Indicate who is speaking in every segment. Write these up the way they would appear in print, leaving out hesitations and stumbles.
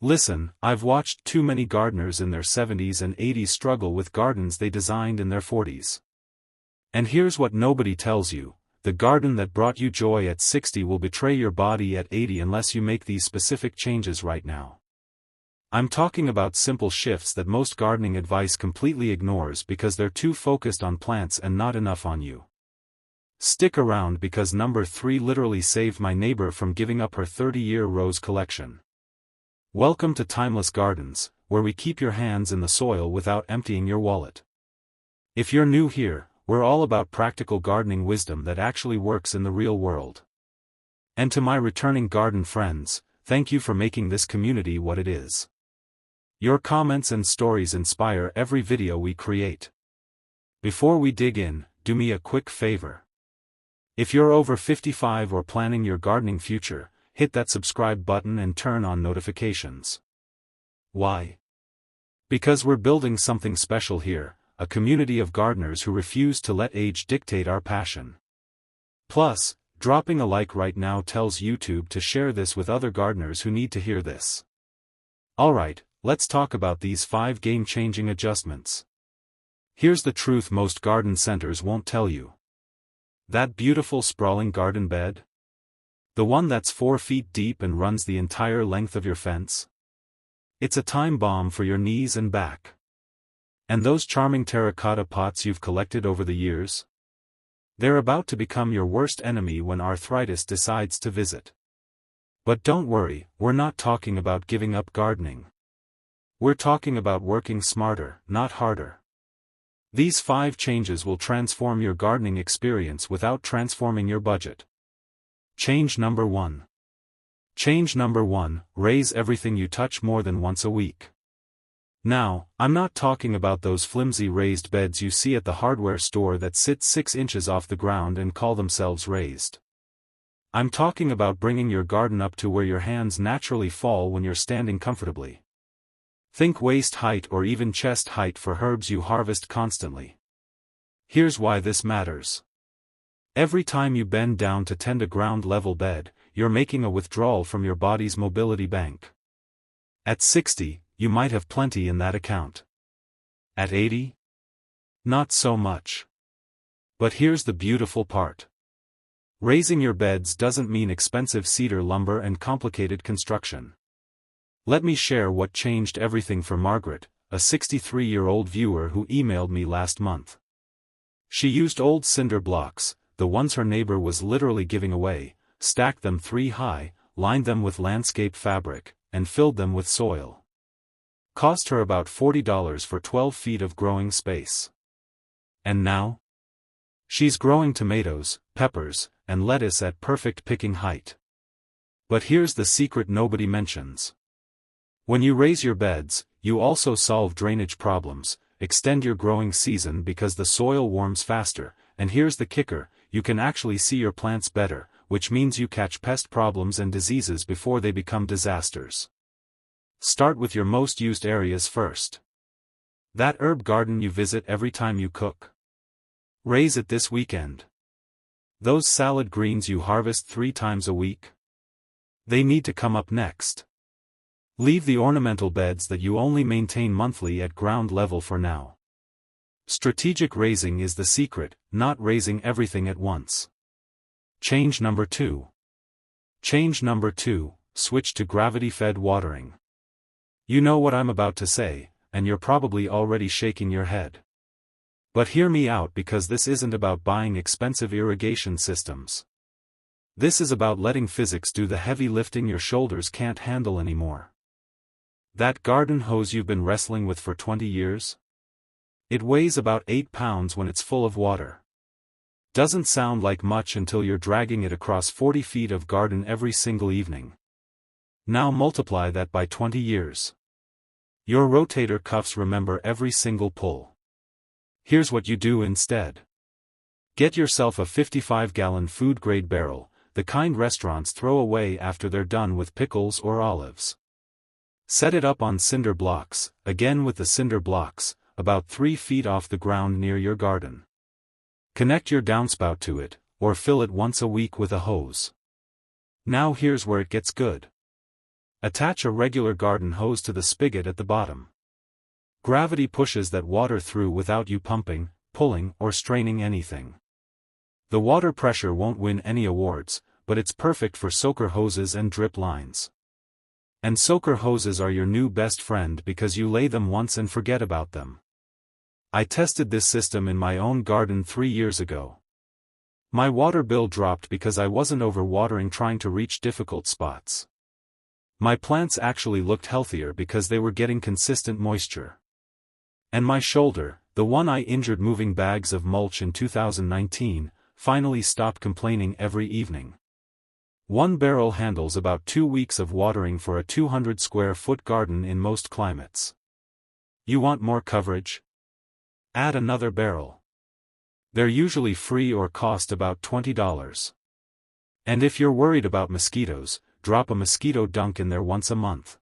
Speaker 1: Listen, I've watched too many gardeners in their 70s and 80s struggle with gardens they designed in their 40s. And here's what nobody tells you: the garden that brought you joy at 60 will betray your body at 80 unless you make these specific changes right now. I'm talking about simple shifts that most gardening advice completely ignores because they're too focused on plants and not enough on you. Stick around because number 3 literally saved my neighbor from giving up her 30-year rose collection. Welcome to Timeless Gardens, where we keep your hands in the soil without emptying your wallet. If you're new here, we're all about practical gardening wisdom that actually works in the real world. And to my returning garden friends, thank you for making this community what it is. Your comments and stories inspire every video we create. Before we dig in, do me a quick favor. If you're over 55 or planning your gardening future, hit that subscribe button and turn on notifications. Why? Because we're building something special here, a community of gardeners who refuse to let age dictate our passion. Plus, dropping a like right now tells YouTube to share this with other gardeners who need to hear this. Alright, let's talk about these 5 game-changing adjustments. Here's the truth most garden centers won't tell you. That beautiful sprawling garden bed? The one that's 4 feet deep and runs the entire length of your fence? It's a time bomb for your knees and back. And those charming terracotta pots you've collected over the years? They're about to become your worst enemy when arthritis decides to visit. But don't worry, we're not talking about giving up gardening. We're talking about working smarter, not harder. These 5 changes will transform your gardening experience without transforming your budget. Change number 1. Change number 1, raise everything you touch more than once a week. Now, I'm not talking about those flimsy raised beds you see at the hardware store that sit 6 inches off the ground and call themselves raised. I'm talking about bringing your garden up to where your hands naturally fall when you're standing comfortably. Think waist height or even chest height for herbs you harvest constantly. Here's why this matters. Every time you bend down to tend a ground-level bed, you're making a withdrawal from your body's mobility bank. At 60, you might have plenty in that account. At 80? Not so much. But here's the beautiful part. Raising your beds doesn't mean expensive cedar lumber and complicated construction. Let me share what changed everything for Margaret, a 63-year-old viewer who emailed me last month. She used old cinder blocks, the ones her neighbor was literally giving away, stacked them 3 high, lined them with landscape fabric, and filled them with soil. Cost her about $40 for 12 feet of growing space. And now? She's growing tomatoes, peppers, and lettuce at perfect picking height. But here's the secret nobody mentions. When you raise your beds, you also solve drainage problems, extend your growing season because the soil warms faster, and here's the kicker, you can actually see your plants better, which means you catch pest problems and diseases before they become disasters. Start with your most used areas first. That herb garden you visit every time you cook. Raise it this weekend. Those salad greens you harvest 3 times a week. They need to come up next. Leave the ornamental beds that you only maintain monthly at ground level for now. Strategic raising is the secret, not raising everything at once. Change number 2. Change number 2, switch to gravity-fed watering. You know what I'm about to say, and you're probably already shaking your head. But hear me out because this isn't about buying expensive irrigation systems. This is about letting physics do the heavy lifting your shoulders can't handle anymore. That garden hose you've been wrestling with for 20 years? It weighs about 8 pounds when it's full of water. Doesn't sound like much until you're dragging it across 40 feet of garden every single evening. Now multiply that by 20 years. Your rotator cuffs remember every single pull. Here's what you do instead. Get yourself a 55-gallon food-grade barrel, the kind restaurants throw away after they're done with pickles or olives. Set it up on cinder blocks, again with the cinder blocks, about 3 feet off the ground near your garden. Connect your downspout to it, or fill it once a week with a hose. Now here's where it gets good. Attach a regular garden hose to the spigot at the bottom. Gravity pushes that water through without you pumping, pulling, or straining anything. The water pressure won't win any awards, but it's perfect for soaker hoses and drip lines. And soaker hoses are your new best friend because you lay them once and forget about them. I tested this system in my own garden 3 years ago. My water bill dropped because I wasn't overwatering trying to reach difficult spots. My plants actually looked healthier because they were getting consistent moisture. And my shoulder, the one I injured moving bags of mulch in 2019, finally stopped complaining every evening. One barrel handles about 2 weeks of watering for a 200 square foot garden in most climates. You want more coverage? Add another barrel. They're usually free or cost about $20. And if you're worried about mosquitoes, drop a mosquito dunk in there once a month.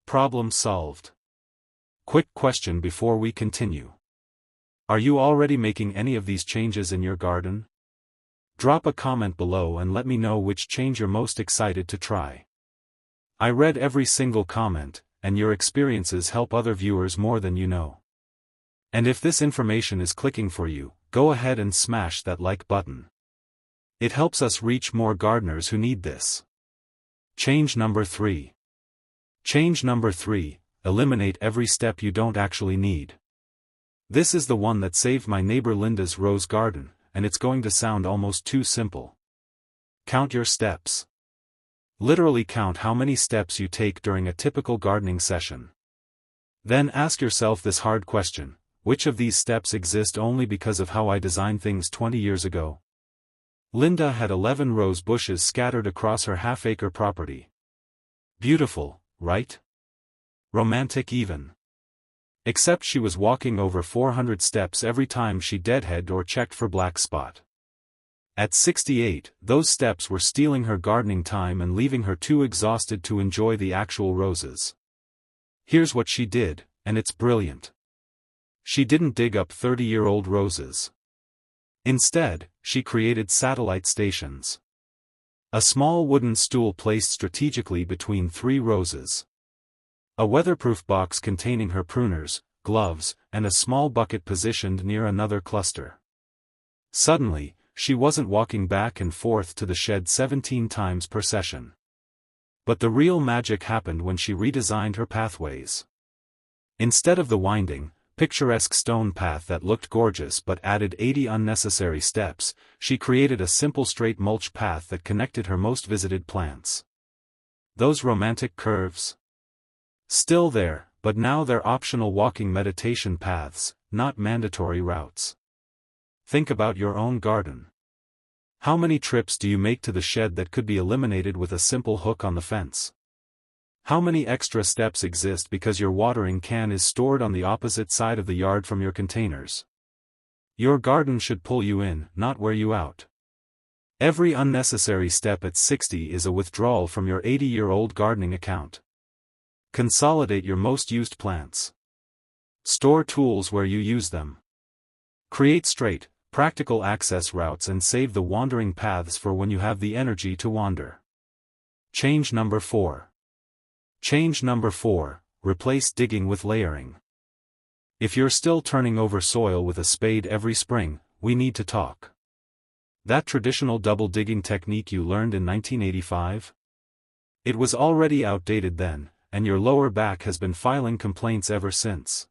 Speaker 1: Problem solved. Quick question before we continue. Are you already making any of these changes in your garden? Drop a comment below and let me know which change you're most excited to try. I read every single comment, and your experiences help other viewers more than you know. And if this information is clicking for you, go ahead and smash that like button. It helps us reach more gardeners who need this. Change number 3. Change number 3, eliminate every step you don't actually need. This is the one that saved my neighbor Linda's rose garden, and it's going to sound almost too simple. Count your steps. Literally count how many steps you take during a typical gardening session. Then ask yourself this hard question: which of these steps exist only because of how I designed things 20 years ago? Linda had 11 rose bushes scattered across her half-acre property. Beautiful, right? Romantic even. Except she was walking over 400 steps every time she deadheaded or checked for black spot. At 68, those steps were stealing her gardening time and leaving her too exhausted to enjoy the actual roses. Here's what she did, and it's brilliant. She didn't dig up 30-year-old roses. Instead, she created satellite stations. A small wooden stool placed strategically between 3 roses. A weatherproof box containing her pruners, gloves, and a small bucket positioned near another cluster. Suddenly, she wasn't walking back and forth to the shed 17 times per session. But the real magic happened when she redesigned her pathways. Instead of the winding, picturesque stone path that looked gorgeous but added 80 unnecessary steps, she created a simple straight mulch path that connected her most visited plants. Those romantic curves? Still there, but now they're optional walking meditation paths, not mandatory routes. Think about your own garden. How many trips do you make to the shed that could be eliminated with a simple hook on the fence? How many extra steps exist because your watering can is stored on the opposite side of the yard from your containers? Your garden should pull you in, not wear you out. Every unnecessary step at 60 is a withdrawal from your 80-year-old gardening account. Consolidate your most used plants. Store tools where you use them. Create straight, practical access routes and save the wandering paths for when you have the energy to wander. Change number 4. Change number 4, replace digging with layering. If you're still turning over soil with a spade every spring, we need to talk. That traditional double digging technique you learned in 1985? It was already outdated then, and your lower back has been filing complaints ever since.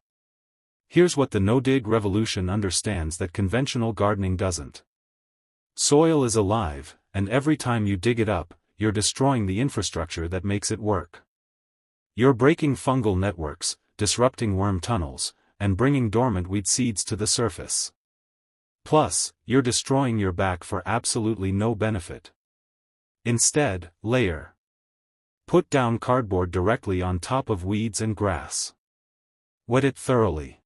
Speaker 1: Here's what the no-dig revolution understands that conventional gardening doesn't. Soil is alive, and every time you dig it up, you're destroying the infrastructure that makes it work. You're breaking fungal networks, disrupting worm tunnels, and bringing dormant weed seeds to the surface. Plus, you're destroying your back for absolutely no benefit. Instead, layer. Put down cardboard directly on top of weeds and grass. Wet it thoroughly.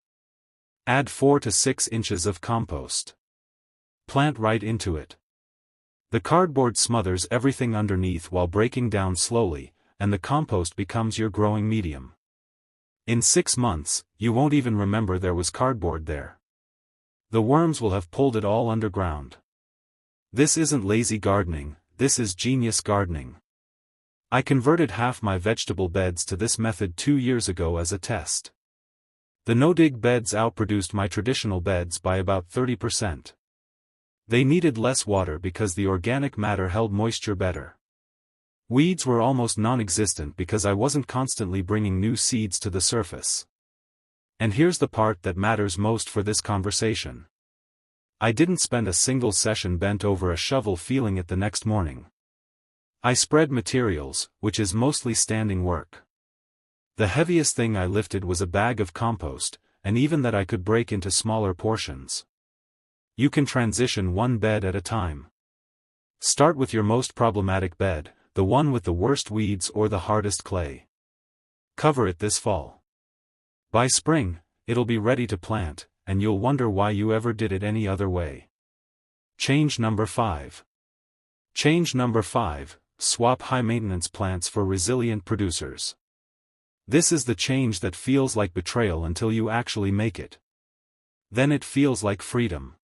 Speaker 1: Add 4 to 6 inches of compost. Plant right into it. The cardboard smothers everything underneath while breaking down slowly, and the compost becomes your growing medium. In 6 months, you won't even remember there was cardboard there. The worms will have pulled it all underground. This isn't lazy gardening, this is genius gardening. I converted half my vegetable beds to this method 2 years ago as a test. The no-dig beds outproduced my traditional beds by about 30%. They needed less water because the organic matter held moisture better. Weeds were almost non-existent because I wasn't constantly bringing new seeds to the surface. And here's the part that matters most for this conversation. I didn't spend a single session bent over a shovel feeling it the next morning. I spread materials, which is mostly standing work. The heaviest thing I lifted was a bag of compost, and even that I could break into smaller portions. You can transition one bed at a time. Start with your most problematic bed, the one with the worst weeds or the hardest clay. Cover it this fall. By spring, it'll be ready to plant, and you'll wonder why you ever did it any other way. Change number 5. Change number 5, swap high-maintenance plants for resilient producers. This is the change that feels like betrayal until you actually make it. Then it feels like freedom.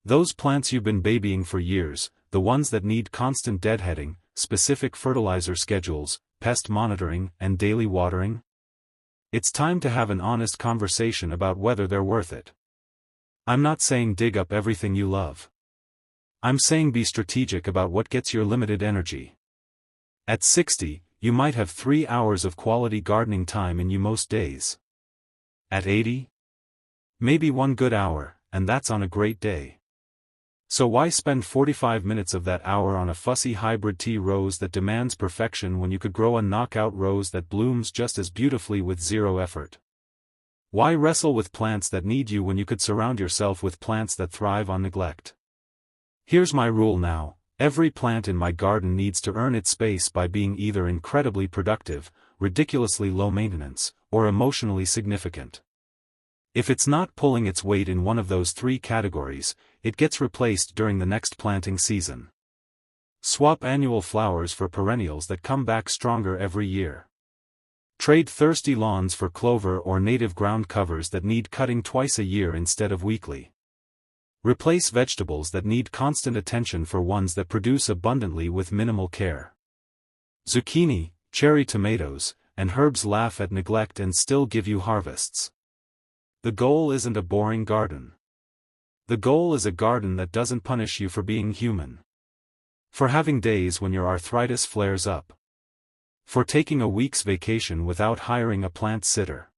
Speaker 1: Those plants you've been babying for years, the ones that need constant deadheading, specific fertilizer schedules, pest monitoring, and daily watering? It's time to have an honest conversation about whether they're worth it. I'm not saying dig up everything you love. I'm saying be strategic about what gets your limited energy. At 60, you might have 3 hours of quality gardening time in you most days. At 80? Maybe 1 good hour, and that's on a great day. So why spend 45 minutes of that hour on a fussy hybrid tea rose that demands perfection when you could grow a knockout rose that blooms just as beautifully with zero effort? Why wrestle with plants that need you when you could surround yourself with plants that thrive on neglect? Here's my rule now: every plant in my garden needs to earn its space by being either incredibly productive, ridiculously low maintenance, or emotionally significant. If it's not pulling its weight in one of those 3 categories, it gets replaced during the next planting season. Swap annual flowers for perennials that come back stronger every year. Trade thirsty lawns for clover or native ground covers that need cutting twice a year instead of weekly. Replace vegetables that need constant attention for ones that produce abundantly with minimal care. Zucchini, cherry tomatoes, and herbs laugh at neglect and still give you harvests. The goal isn't a boring garden. The goal is a garden that doesn't punish you for being human. For having days when your arthritis flares up. For taking a week's vacation without hiring a plant sitter.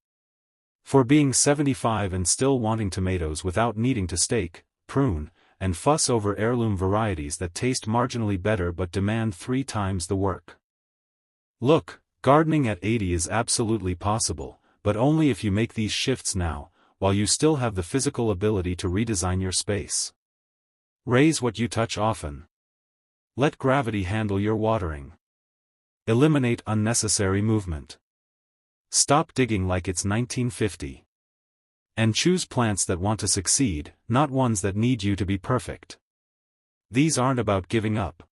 Speaker 1: For being 75 and still wanting tomatoes without needing to stake, prune, and fuss over heirloom varieties that taste marginally better but demand 3 times the work. Look, gardening at 80 is absolutely possible, but only if you make these shifts now, while you still have the physical ability to redesign your space. Raise what you touch often. Let gravity handle your watering. Eliminate unnecessary movement. Stop digging like it's 1950. And choose plants that want to succeed, not ones that need you to be perfect. These aren't about giving up.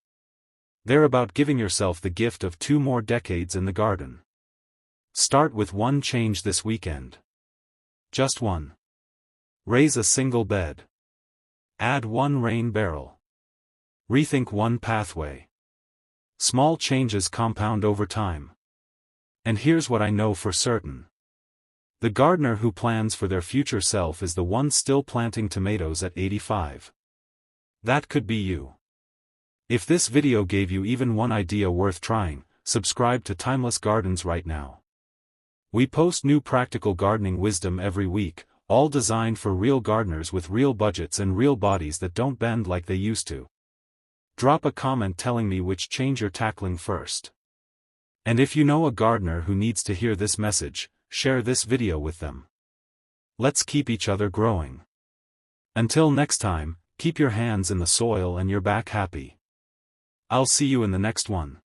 Speaker 1: They're about giving yourself the gift of 2 more decades in the garden. Start with 1 change this weekend. Just 1. Raise a single bed. Add 1 rain barrel. Rethink 1 pathway. Small changes compound over time. And here's what I know for certain. The gardener who plans for their future self is the one still planting tomatoes at 85. That could be you. If this video gave you even one idea worth trying, subscribe to Timeless Gardens right now. We post new practical gardening wisdom every week, all designed for real gardeners with real budgets and real bodies that don't bend like they used to. Drop a comment telling me which change you're tackling first. And if you know a gardener who needs to hear this message, share this video with them. Let's keep each other growing. Until next time, keep your hands in the soil and your back happy. I'll see you in the next one.